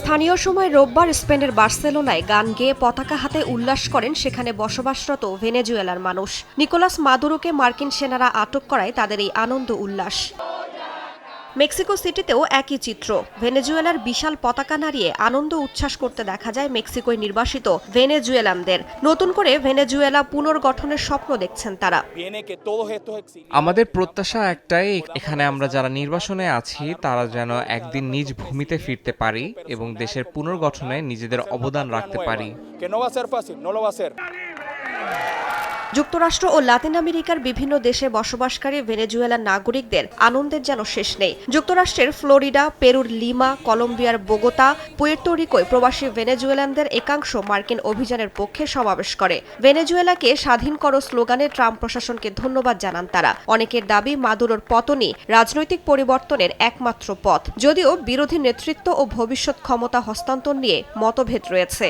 স্থানীয় সময় রোববার স্পেনের বার্সেলোনায় গান গেয়ে পতাকা হাতে উল্লাস করেন সেখানে বসবাসরত ভেনেজুয়েলার মানুষ। নিকোলাস মাদুরোকে মার্কিন সেনারা আটক করায় তাদের এই আনন্দ উল্লাস। মেক্সিকো সিটিতেও একই চিত্র। ভেনেজুয়েলার বিশাল পতাকা নাড়িয়ে আনন্দ উচ্ছ্বাস করতে দেখা যায় মেক্সিকোয় নির্বাসিত ভেনেজুয়েলানদের। নতুন করে ভেনেজুয়েলা পুনর্গঠনের স্বপ্ন দেখছেন তারা। আমাদের প্রত্যাশা একটাই, এখানে আমরা যারা নির্বাসনে আছি তারা যেন একদিন নিজ ভূমিতে ফিরতে পারি এবং দেশের পুনর্গঠনে নিজেদের অবদান রাখতে পারি। যুক্তরাষ্ট্র ও লাতিন আমেরিকার বিভিন্ন দেশে বসবাসকারী ভেনেজুয়েলার নাগরিকদের আনন্দের যেন শেষ নেই। যুক্তরাষ্ট্রের ফ্লোরিডা, পেরুর লিমা, কলম্বিয়ার বোগোতা, পুয়ের্তো রিকোয় প্রবাসী ভেনেজুয়েলানদের একাংশ মার্কিন অভিযানের পক্ষে সমাবেশ করে। ভেনেজুয়েলাকে স্বাধীন করো স্লোগানে ট্রাম্প প্রশাসনকে ধন্যবাদ জানান তারা। অনেকের দাবি মাদুরোর পতনই রাজনৈতিক পরিবর্তনের একমাত্র পথ, যদিও বিরোধী নেতৃত্ব ও ভবিষ্যৎ ক্ষমতা হস্তান্তর নিয়ে মতভেদ রয়েছে।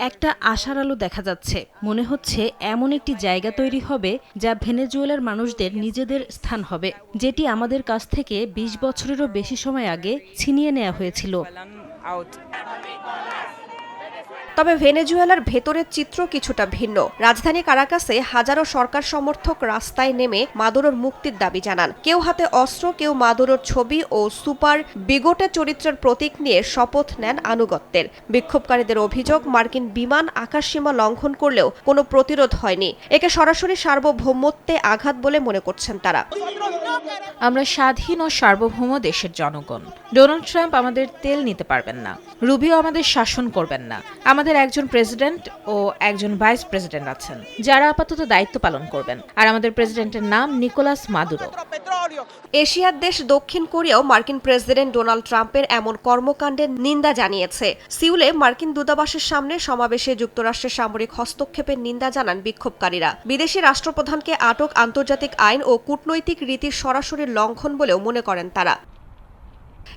একটা আশার আলো দেখা যাচ্ছে। মনে হচ্ছে এমন একটি জায়গা তৈরি হবে যা ভেনেজুয়েলার মানুষদের নিজেদের স্থান হবে, যেটি আমাদের কাছ থেকে ২০ বছরেরও বেশি সময় আগে ছিনিয়ে নেওয়া হয়েছিল। তবে ভেনেজুয়েলার ভেতরের চিত্র কিছুটা ভিন্ন। রাজধানী কারাকাসে হাজারো সরকার সমর্থক রাস্তায় নেমে মাদুরোর মুক্তির দাবি জানান। কেউ হাতে অস্ত্র, কেউ মাদুরোর ছবি ও সুপার বিগোটে চরিত্রের প্রতীক নিয়ে শপথ নেন আনুগত্যের। বিক্ষোভকারীদের অভিযোগ, মার্কিন বিমান আকাশসীমা লঙ্ঘন করলেও কোনো প্রতিরোধ হয়নি। একে সরাসরি সার্বভৌমত্বে আঘাত বলে মনে করছেন তারা। আমরা স্বাধীন ও সার্বভৌম দেশের জনগণ। ডোনাল্ড ট্রাম্প আমাদের তেল নিতে পারবেন না, রুবিও আমাদের শাসন করবেন না। আমাদের একজন প্রেসিডেন্ট ও একজন ভাইস প্রেসিডেন্ট আছেন যারা আপাতত দায়িত্ব পালন করবেন, আর আমাদের প্রেসিডেন্টের নাম নিকোলাস মাদুরো। এশিয়ার দেশ দক্ষিণ কোরিয়াও মার্কিন প্রেসিডেন্ট ডোনাল্ড ট্রাম্পের এমন কর্মকাণ্ডের নিন্দা জানিয়েছে। সিউলে মার্কিন দূতাবাসের সামনে সমাবেশে যুক্তরাষ্ট্রের সামরিক হস্তক্ষেপের নিন্দা জানান বিক্ষোভকারীরা। বিদেশি রাষ্ট্রপ্রধানকে আটক আন্তর্জাতিক আইন ও কূটনৈতিক রীতির সরাসরি লঙ্ঘন বলেও মনে করেন তারা।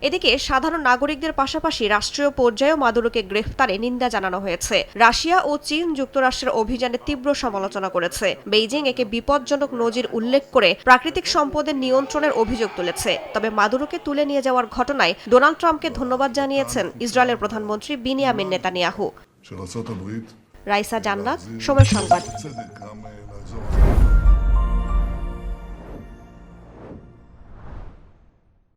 এদিকে সাধারণ নাগরিকদের পাশাপাশি রাষ্ট্রীয় পর্যায়েও মাদুরোকে গ্রেফতারে নিন্দা জানানো হয়েছে। রাশিয়া ও চীন যুক্তরাষ্ট্রের অভিযানের তীব্র সমালোচনা করেছে। বেইজিং একে বিপজ্জনক নজির উল্লেখ করে প্রাকৃতিক সম্পদের নিয়ন্ত্রণের অভিযোগ তুলেছে। তবে মাদুরোকে তুলে নিয়ে যাওয়ার ঘটনায় ডোনাল্ড ট্রাম্পকে ধন্যবাদ জানিয়েছেন ইসরায়েলের প্রধানমন্ত্রী বিনিয়ামিন নেতানিয়াহু। রাইসা জান্নাত, সময় সংবাদ।